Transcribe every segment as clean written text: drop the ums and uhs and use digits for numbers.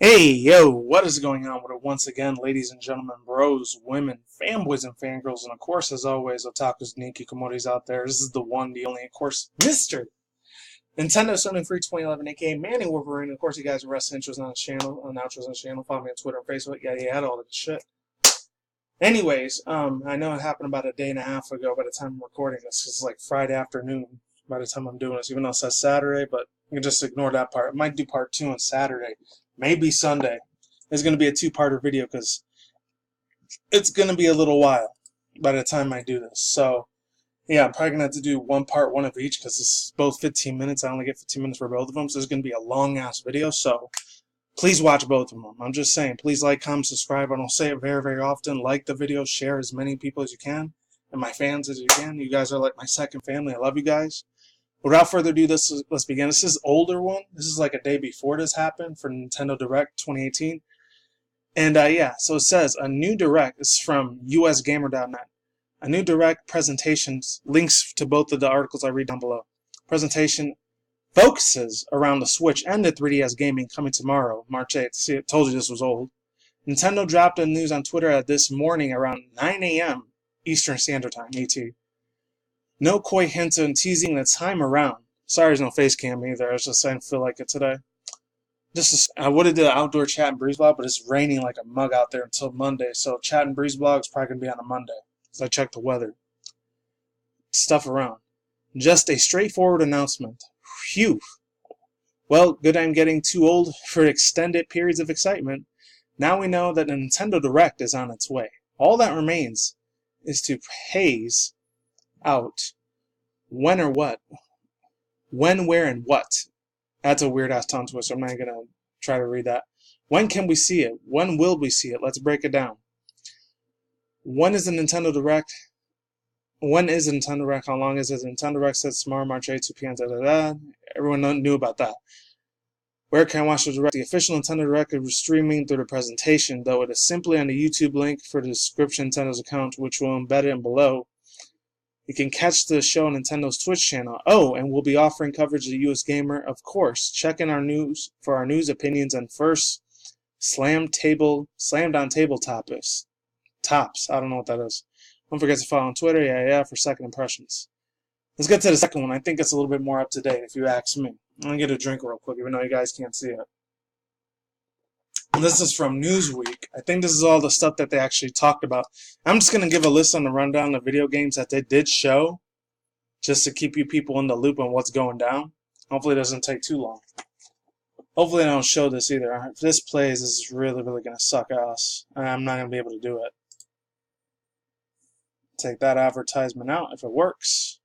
Hey, yo, what is going on with it once again, ladies and gentlemen, bros, women, fanboys, and fangirls, and of course, as always, otakus and hikikomori's out there. This is the one, the only, of course, Mr. Nintendo Sony Free 2011, aka Manny Wolverine. Of course, you guys are wrestling intros on his channel, outros on his channel. Follow me on Twitter and Facebook. Yeah, all that shit. Anyways, I know it happened about a day and a half ago by the time I'm recording this. It's like Friday afternoon by the time I'm doing this, even though it says Saturday, but you can just ignore that part. I might do part 2 on Saturday. Maybe Sunday. It's going to be a two-parter video because it's going to be a little while by the time I do this. So, yeah, I'm probably going to have to do one part, one of each because this is both 15 minutes. I only get 15 minutes for both of them, so it's going to be a long-ass video. So, please watch both of them. I'm just saying, please like, comment, subscribe. I don't say it very, very often. Like the video, share as many people as you can, and my fans as you can. You guys are like my second family. I love you guys. Without further ado, let's begin. This is an older one. This is like a day before this happened for Nintendo Direct 2018. And yeah, so it says a new Direct is from usgamer.net. A new Direct presentations, links to both of the articles I read down below. Presentation focuses around the Switch and the 3DS gaming coming tomorrow, March 8th. See, I told you this was old. Nintendo dropped the news on Twitter this morning around 9 a.m. Eastern Standard Time, ET. No coy hint and teasing the time around. Sorry there's no face cam either. I was just saying I feel like it today. I would have did an outdoor chat and breeze blog, but it's raining like a mug out there until Monday. So chat and breeze blog is probably going to be on a Monday. Because I checked the weather. Stuff around. Just a straightforward announcement. Phew. Well, good I'm getting too old for extended periods of excitement. Now we know that the Nintendo Direct is on its way. All that remains is to haze out when or what, when, where, and what. That's a weird ass tongue twister. I'm not gonna try to read that. When can we see it? When will we see it? Let's break it down. When is the Nintendo Direct? When is the Nintendo Direct? How long is it? Nintendo Direct says tomorrow, March 8th, 2 p.m. Everyone knew about that. Where can I watch the Direct? The official Nintendo Direct is streaming through the presentation, though it is simply on the YouTube link for the description Nintendo's account, which will embed it below. You can catch the show on Nintendo's Twitch channel. Oh, and we'll be offering coverage of the US Gamer, of course. Check in our news for our news, opinions, and first slammed on table tops. I don't know what that is. Don't forget to follow on Twitter, yeah, for second impressions. Let's get to the second one. I think it's a little bit more up to date, if you ask me. I'm gonna get a drink real quick, even though you guys can't see it. This is from Newsweek. I think this is all the stuff that they actually talked about. I'm just going to give a list on the rundown of video games that they did show, just to keep you people in the loop on what's going down. Hopefully it doesn't take too long. Hopefully they don't show this either. If this plays, this is really, really going to suck ass. I'm not going to be able to do it. Take that advertisement out if it works.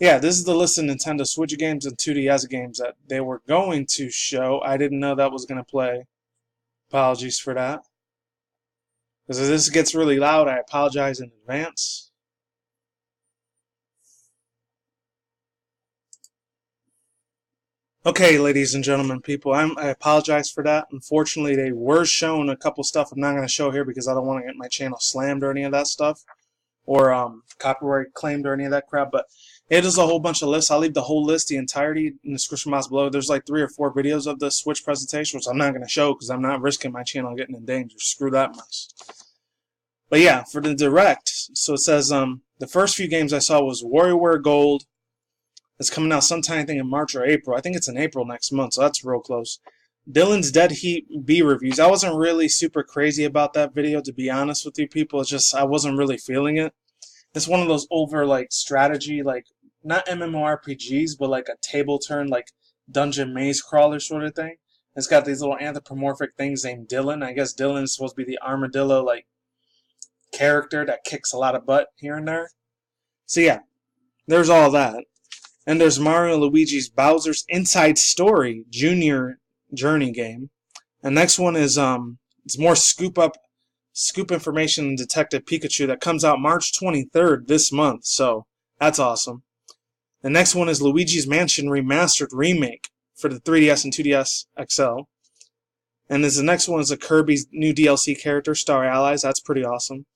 Yeah, this is the list of Nintendo Switch games and 2DS games that they were going to show. I didn't know that was going to play. Apologies for that. Because if this gets really loud, I apologize in advance. Okay, ladies and gentlemen, people, I apologize for that. Unfortunately, they were shown a couple stuff I'm not going to show here because I don't want to get my channel slammed or any of that stuff. Or copyright claimed or any of that crap, but it is a whole bunch of lists. I'll leave the whole list, the entirety, in the description box below. There's like 3 or 4 videos of the Switch presentation, which I'm not going to show because I'm not risking my channel getting in danger. Screw that mess. But yeah, for the Direct, so it says the first few games I saw was WarioWare Gold. It's coming out sometime, I think, in March or April. I think it's in April next month, so that's real close. Dylan's Dead Heat B reviews. I wasn't really super crazy about that video, to be honest with you people. It's just I wasn't really feeling it. It's one of those over like strategy, like not MMORPGs, but like a table turn, like dungeon maze crawler sort of thing. It's got these little anthropomorphic things named Dylan. I guess Dylan is supposed to be the armadillo like character that kicks a lot of butt here and there. So yeah, there's all that. And there's Mario and Luigi's Bowser's Inside Story Junior Journey game. And next one is it's more scoop information in Detective Pikachu that comes out March 23rd this month, so that's awesome. The next one is Luigi's Mansion Remastered Remake for the 3DS and 2DS XL. And the next one is a Kirby's new DLC character, Star Allies. That's pretty awesome.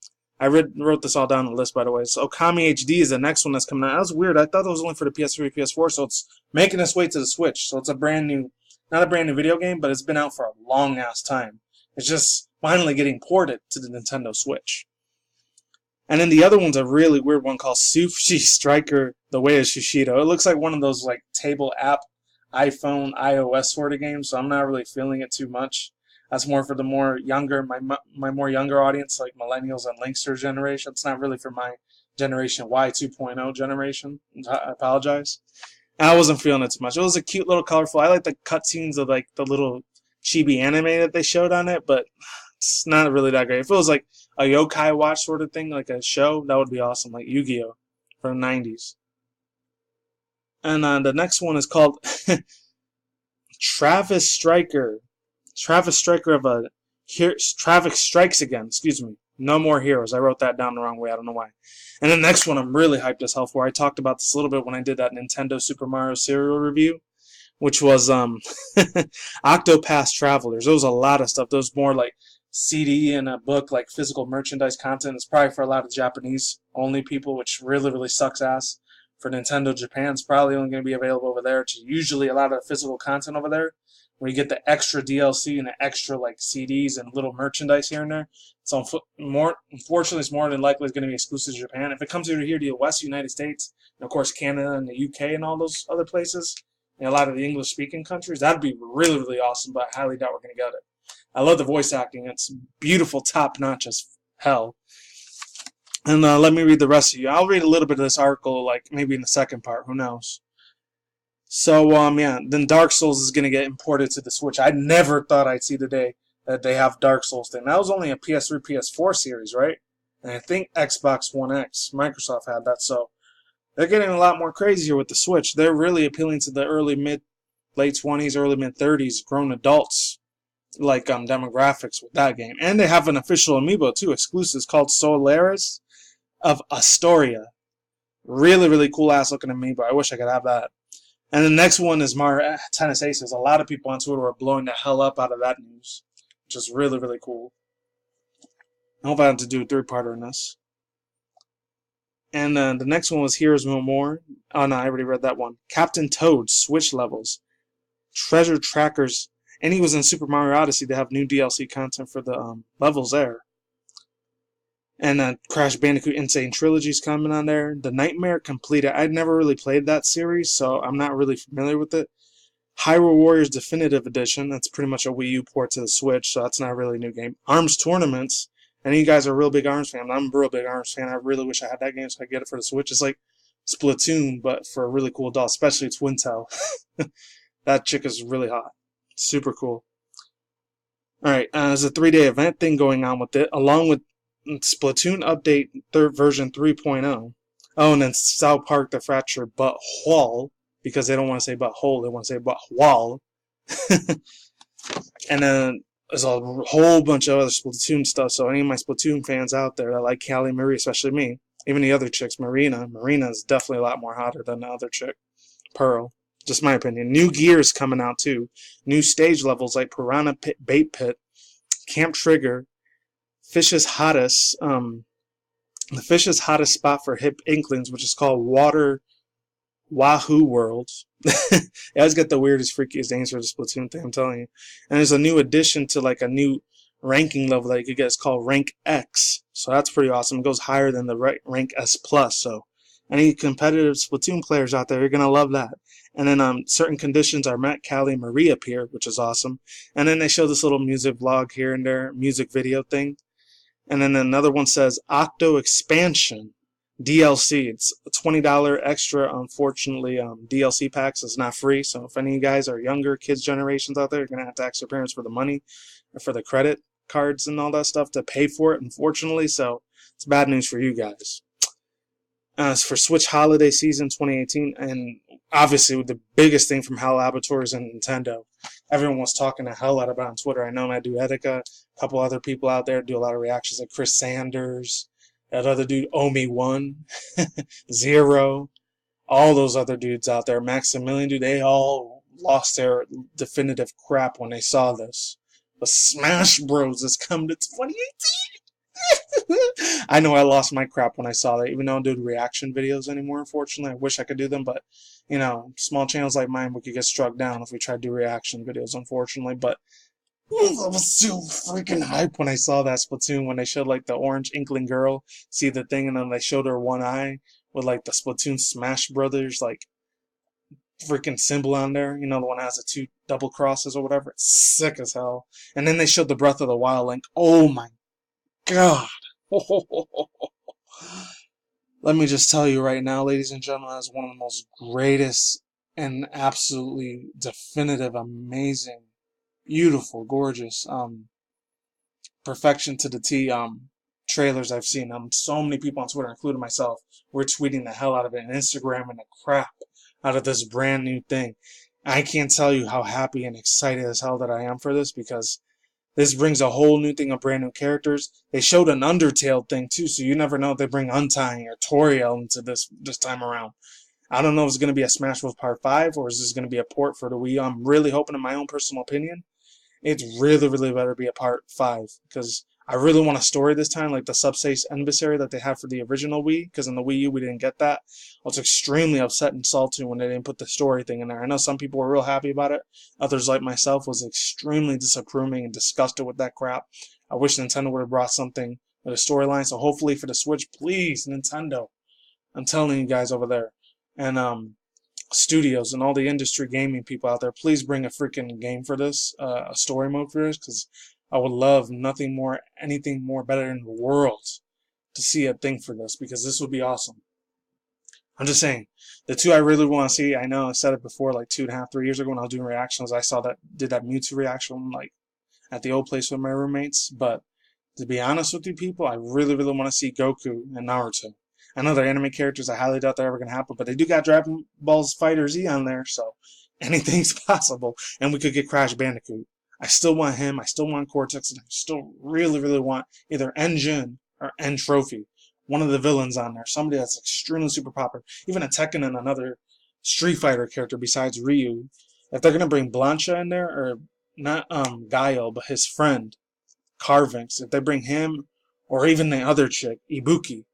I wrote this all down on the list, by the way. So Okami HD is the next one that's coming out. That was weird. I thought it was only for the PS3, PS4, so it's making its way to the Switch. So it's a brand new Not a brand new video game, but it's been out for a long ass time. It's just finally getting ported to the Nintendo Switch. And then the other one's a really weird one called Sushi Striker: The Way of Shushito. It looks like one of those like table app, iPhone, iOS sort of games, so I'm not really feeling it too much. That's more for the more younger, my more younger audience, like millennials and Linkster generation. It's not really for my generation Y 2.0 generation. I apologize. And I wasn't feeling it too much. It was a cute little colorful. I like the cutscenes of like the little chibi anime that they showed on it, but it's not really that great. If it was like a Yokai Watch sort of thing, like a show, that would be awesome, like Yu-Gi-Oh! From the 90s. And the next one is called Travis Striker. Travis Striker of a Travis Strikes Again. Excuse me. No More Heroes. I wrote that down the wrong way. I don't know why. And the next one I'm really hyped as hell for. I talked about this a little bit when I did that Nintendo Super Mario cereal review, which was Octopath Travelers. There was a lot of stuff. There was more like CD and a book, like physical merchandise content. It's probably for a lot of Japanese only people, which really, really sucks ass. For Nintendo Japan, it's probably only going to be available over there. It's usually a lot of physical content over there, where you get the extra DLC and the extra like CDs and little merchandise here and there. So unfortunately, it's more than likely it's going to be exclusive to Japan. If it comes over here to the West, United States, and of course Canada and the UK and all those other places, and a lot of the English-speaking countries, that'd be really, really awesome, but I highly doubt we're going to get it. I love the voice acting. It's beautiful, top-notch as hell. And let me read the rest of you. I'll read a little bit of this article, like maybe in the second part. Who knows? So, yeah, then Dark Souls is going to get imported to the Switch. I never thought I'd see the day that they have Dark Souls thing. That was only a PS3, PS4 series, right? And I think Xbox One X, Microsoft had that. So they're getting a lot more crazier with the Switch. They're really appealing to the late 20s, early mid-30s, grown adults, like demographics with that game. And they have an official amiibo, too, exclusives called Solaris of Astoria. Really, really cool-ass looking amiibo. I wish I could have that. And the next one is Mario Tennis Aces. A lot of people on Twitter are blowing the hell up out of that news, which is really, really cool. I hope I have to do a third-parter on this. And the next one was Heroes No More. Oh, no, I already read that one. Captain Toad, Switch levels. Treasure Trackers. And he was in Super Mario Odyssey. They have new DLC content for the levels there. And Crash Bandicoot Insane Trilogy's coming on there. The Nightmare Completed. I'd never really played that series, so I'm not really familiar with it. Hyrule Warriors Definitive Edition. That's pretty much a Wii U port to the Switch, so that's not really a new game. ARMS Tournaments. And you guys are a real big ARMS fan. I'm a real big ARMS fan. I really wish I had that game so I could get it for the Switch. It's like Splatoon, but for a really cool doll, especially Twintel. That chick is really hot. Super cool. Alright, there's a 3-day event thing going on with it, along with Splatoon Update version 3.0. Oh, and then South Park The Fracture Butthole, because they don't want to say butthole, they want to say butthwall. And then there's a whole bunch of other Splatoon stuff, so any of my Splatoon fans out there that like Callie Marie, especially me, even the other chicks, Marina is definitely a lot more hotter than the other chick, Pearl. Just my opinion. New gears coming out too. New stage levels like Piranha Pit, Bait Pit, Camp Trigger, Fish's hottest, the Fish's hottest spot for hip inklings, which is called Water Wahoo World. I always get the weirdest, freakiest names for the Splatoon thing, I'm telling you. And there's a new addition to like a new ranking level that you could get. It's called Rank X. So that's pretty awesome. It goes higher than the Rank S+. So any competitive Splatoon players out there, you're going to love that. And then certain conditions are met. Callie Marie appear, which is awesome. And then they show this little music vlog here and there, music video thing. And then another one says Octo Expansion DLC. It's a $20 extra. Unfortunately, DLC packs is not free. So if any of you guys are younger, kids generations out there, you're going to have to ask your parents for the money or for the credit cards and all that stuff to pay for it, unfortunately. So it's bad news for you guys. It's for Switch Holiday Season 2018. And obviously, the biggest thing from HAL Laboratories and Nintendo. Everyone was talking the hell out about it on Twitter. I know I do Etika. A couple other people out there do a lot of reactions, like Chris Sanders, that other dude, Omi1, Zero, all those other dudes out there, Maximilian, dude, they all lost their definitive crap when they saw this. But Smash Bros. Is coming to 2018. I know I lost my crap when I saw that, even though I don't do reaction videos anymore, unfortunately. I wish I could do them, but you know, small channels like mine, we could get struck down if we tried to do reaction videos, unfortunately. But I was so freaking hyped when I saw that Splatoon, when they showed like the orange inkling girl see the thing, and then they showed her one eye with like the Splatoon Smash Brothers like freaking symbol on there, you know, the one that has the two double crosses or whatever. It's sick as hell. And then they showed the Breath of the Wild link. Oh my god. Let me just tell you right now, ladies and gentlemen, that's one of the most greatest and absolutely definitive, amazing, beautiful, gorgeous, perfection to the T trailers I've seen. So many people on Twitter, including myself, were tweeting the hell out of it and Instagramming the crap out of this brand new thing. I can't tell you how happy and excited as hell that I am for this, because this brings a whole new thing of brand new characters. They showed an Undertale thing too, so you never know if they bring Undying or Toriel into this time around. I don't know if it's going to be a Smash Bros. Part 5 or is this going to be a port for the Wii U. I'm really hoping, in my own personal opinion, it's really better be a Part 5, because I really want a story this time, like the Subspace Emissary that they had for the original Wii, because in the Wii U we didn't get that. I was extremely upset and salty when they didn't put the story thing in there. I know some people were real happy about it. Others, like myself, was extremely disapproving and disgusted with that crap. I wish Nintendo would have brought something with a storyline. So hopefully for the Switch, please, Nintendo, I'm telling you guys over there, and studios and all the industry gaming people out there, please bring a freaking game for this, a story mode for this, because I would love anything more better in the world to see a thing for this, because this would be awesome. I'm just saying, the two I really want to see, I know I said it before, like 2.5, 3 years ago when I was doing reactions, I did that Mewtwo reaction like at the old place with my roommates. But to be honest with you people, I really want to see Goku and Naruto. I know they're anime characters, I highly doubt they're ever going to happen, but they do got Dragon Ball's Fighter Z on there, so anything's possible. And we could get Crash Bandicoot. I still want him, I still want Cortex, and I still really want either N-Jin or N-Trophy. One of the villains on there, somebody that's extremely super popular. Even a Tekken and another Street Fighter character besides Ryu. If they're going to bring Blancha in there, or not Guile, but his friend, Carvinx, if they bring him, or even the other chick, Ibuki,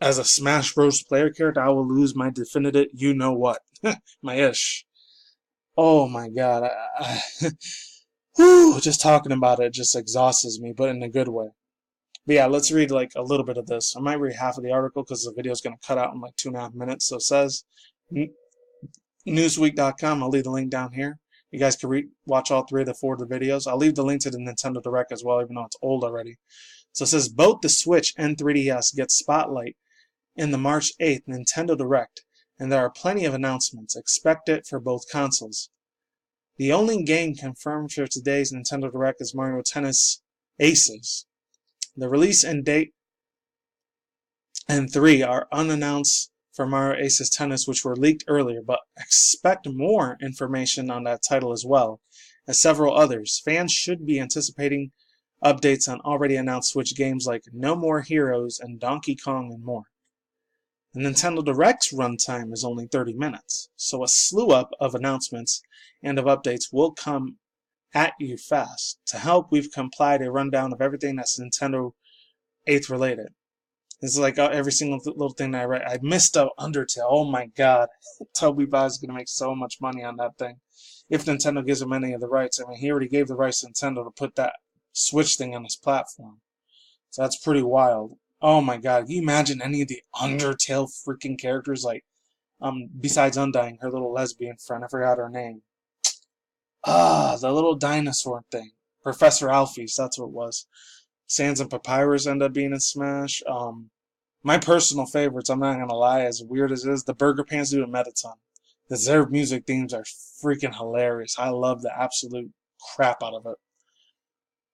as a Smash Bros. Player character, I will lose my definitive you-know-what. My ish. Oh my god. Whew, just talking about it just exhausts me, but in a good way. But yeah, let's read like a little bit of this. I might read half of the article because the video is going to cut out in like 2.5 minutes. So it says, Newsweek.com. I'll leave the link down here. You guys can watch all 3 of the 4 of the videos. I'll leave the link to the Nintendo Direct as well, even though it's old already. So it says, both the Switch and 3DS get spotlight in the March 8th Nintendo Direct, and there are plenty of announcements expected for both consoles. The only game confirmed for today's Nintendo Direct is Mario Tennis Aces. The release and date and 3 are unannounced for Mario Aces Tennis, which were leaked earlier, but expect more information on that title as well as several others. Fans should be anticipating updates on already announced Switch games like No More Heroes and Donkey Kong and more. The Nintendo Direct's runtime is only 30 minutes, so a slew up of announcements and of updates will come at you fast. To help, we've compiled a rundown of everything that's Nintendo 8th related. This is like every single little thing that I read. I missed out Undertale. Oh my god. Toby Bowser is going to make so much money on that thing. If Nintendo gives him any of the rights. I mean, he already gave the rights to Nintendo to put that Switch thing on his platform. So that's pretty wild. Oh my god. Can you imagine any of the Undertale freaking characters? Like, besides Undying, her little lesbian friend. I forgot her name. The little dinosaur thing. Professor Alphys, that's what it was. Sans and Papyrus end up being in Smash. My personal favorites, I'm not going to lie, as weird as it is, the Burger Pants dude and Mettaton. Their music themes are freaking hilarious. I love the absolute crap out of it.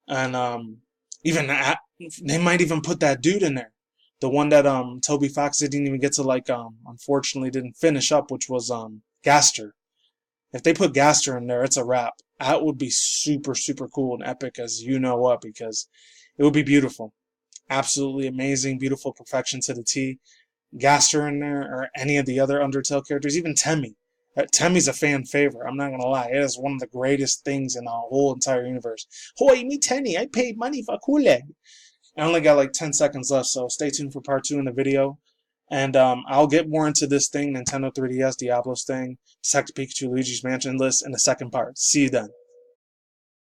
And even that, they might even put that dude in there. The one that Toby Fox didn't even get to, like, unfortunately didn't finish up, which was Gaster. If they put Gaster in there, it's a wrap. That would be super cool and epic as you know what, because it would be beautiful. Absolutely amazing, beautiful perfection to the T. Gaster in there, or any of the other Undertale characters, even Temmie. Temmie's a fan favorite, I'm not going to lie. It is one of the greatest things in the whole entire universe. Hoy, me Tenny, I paid money for Kool-Aid. I only got like 10 seconds left, so stay tuned for part 2 in the video. And I'll get more into this thing, Nintendo 3DS, Diablo's thing, Detective Pikachu, Luigi's Mansion list in the second part. See you then.